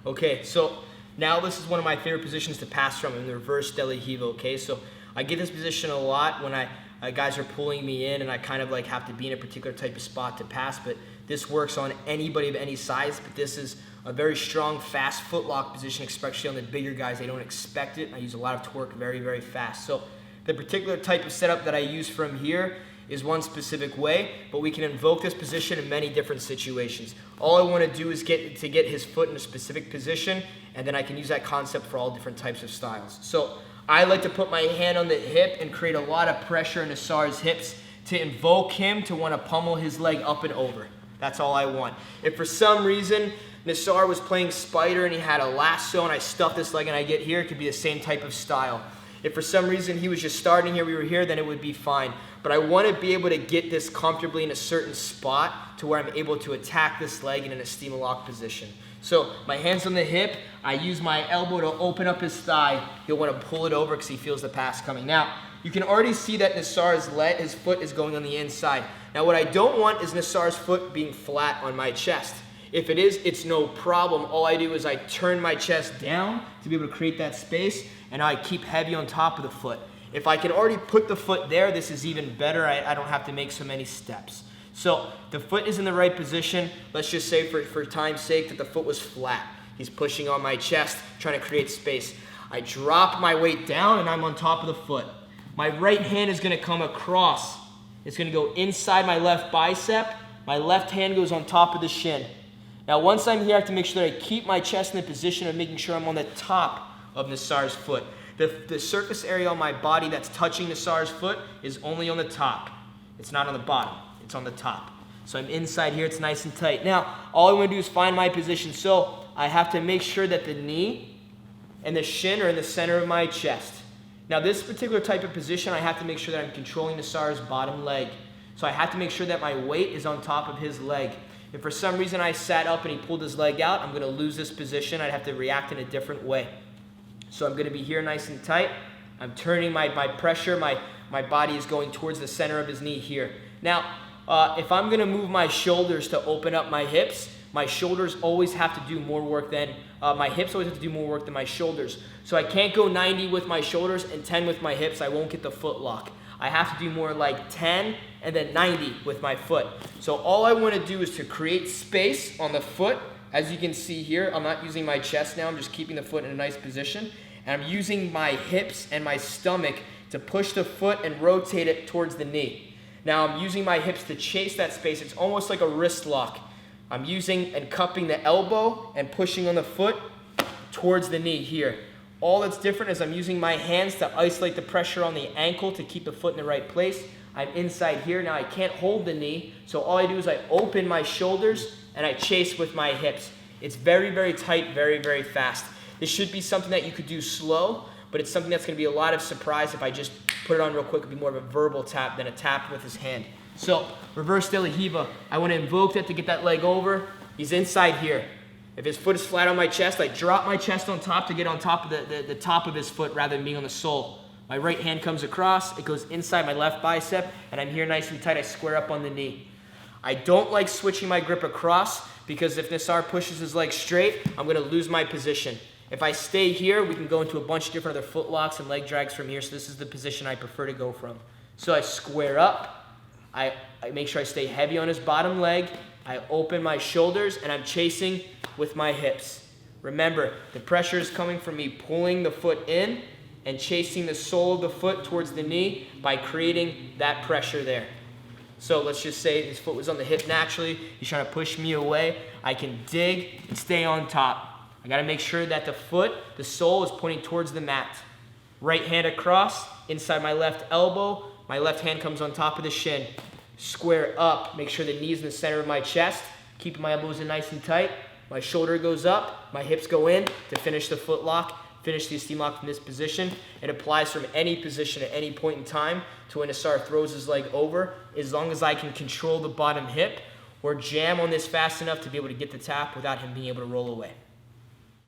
Okay, so now this is one of my favorite positions to pass from in the reverse deli Riva. Okay, so I get this position a lot when guys are pulling me in and I kind of like have to be in a particular type of spot to pass, but this works on anybody of any size. But this is a very strong, fast foot lock position, especially on the bigger guys. They don't expect it. I use a lot of torque very, very fast. So the particular type of setup that I use from here is one specific way, but we can invoke this position in many different situations. All I want to do is get his foot in a specific position, and then I can use that concept for all different types of styles. So I like to put my hand on the hip and create a lot of pressure in Nassar's hips to invoke him to want to pummel his leg up and over. That's all I want. If for some reason Nassar was playing spider and he had a lasso and I stuff this leg and I get here, it could be the same type of style. If for some reason he was just starting here, we were here, then it would be fine. But I want to be able to get this comfortably in a certain spot to where I'm able to attack this leg in an Estima lock position. So my hand's on the hip, I use my elbow to open up his thigh. He'll want to pull it over because he feels the pass coming. Now, you can already see that Nassar's his foot is going on the inside. Now what I don't want is Nassar's foot being flat on my chest. If it is, it's no problem. All I do is I turn my chest down to be able to create that space, and I keep heavy on top of the foot. If I can already put the foot there, this is even better. I don't have to make so many steps. So the foot is in the right position. Let's just say for time's sake that the foot was flat. He's pushing on my chest, trying to create space. I drop my weight down and I'm on top of the foot. My right hand is gonna come across. It's gonna go inside my left bicep. My left hand goes on top of the shin. Now once I'm here, I have to make sure that I keep my chest in the position of making sure I'm on the top of Nassar's foot. The surface area on my body that's touching Nassar's foot is only on the top. It's not on the bottom, it's on the top. So I'm inside here, it's nice and tight. Now, all I wanna do is find my position. So I have to make sure that the knee and the shin are in the center of my chest. Now this particular type of position, I have to make sure that I'm controlling Nassar's bottom leg. So I have to make sure that my weight is on top of his leg. If for some reason I sat up and he pulled his leg out, I'm gonna lose this position. I'd have to react in a different way. So I'm gonna be here nice and tight. I'm turning my pressure, my body is going towards the center of his knee here. Now, if I'm gonna move my shoulders to open up my hips, my shoulders always have to do more work than, my hips always have to do more work than my shoulders. So I can't go 90 with my shoulders and 10 with my hips. I won't get the foot lock. I have to do more like 10 and then 90 with my foot. So all I want to do is to create space on the foot. As you can see here, I'm not using my chest now. I'm just keeping the foot in a nice position. And I'm using my hips and my stomach to push the foot and rotate it towards the knee. Now I'm using my hips to chase that space. It's almost like a wrist lock. I'm using and cupping the elbow and pushing on the foot towards the knee here. All that's different is I'm using my hands to isolate the pressure on the ankle to keep the foot in the right place. I'm inside here. Now I can't hold the knee, so all I do is I open my shoulders and I chase with my hips. It's very, very tight, very, very fast. This should be something that you could do slow, but it's something that's gonna be a lot of surprise if I just put it on real quick. It'd be more of a verbal tap than a tap with his hand. So, reverse deli Riva. I wanna invoke that to get that leg over. He's inside here. If his foot is flat on my chest, I drop my chest on top to get on top of the top of his foot rather than being on the sole. My right hand comes across, it goes inside my left bicep, and I'm here nice and tight, I square up on the knee. I don't like switching my grip across because if Nassar pushes his leg straight, I'm gonna lose my position. If I stay here, we can go into a bunch of different other foot locks and leg drags from here, so this is the position I prefer to go from. So I square up, I make sure I stay heavy on his bottom leg, I open my shoulders, and I'm chasing with my hips. Remember, the pressure is coming from me pulling the foot in and chasing the sole of the foot towards the knee by creating that pressure there. So let's just say his foot was on the hip naturally, he's trying to push me away. I can dig and stay on top. I gotta make sure that the foot, the sole is pointing towards the mat. Right hand across, inside my left elbow, my left hand comes on top of the shin. Square up, make sure the knee's in the center of my chest, keeping my elbows in nice and tight. My shoulder goes up, my hips go in to finish the foot lock, finish the Estima lock from this position. It applies from any position at any point in time to when Nassar throws his leg over, as long as I can control the bottom hip or jam on this fast enough to be able to get the tap without him being able to roll away.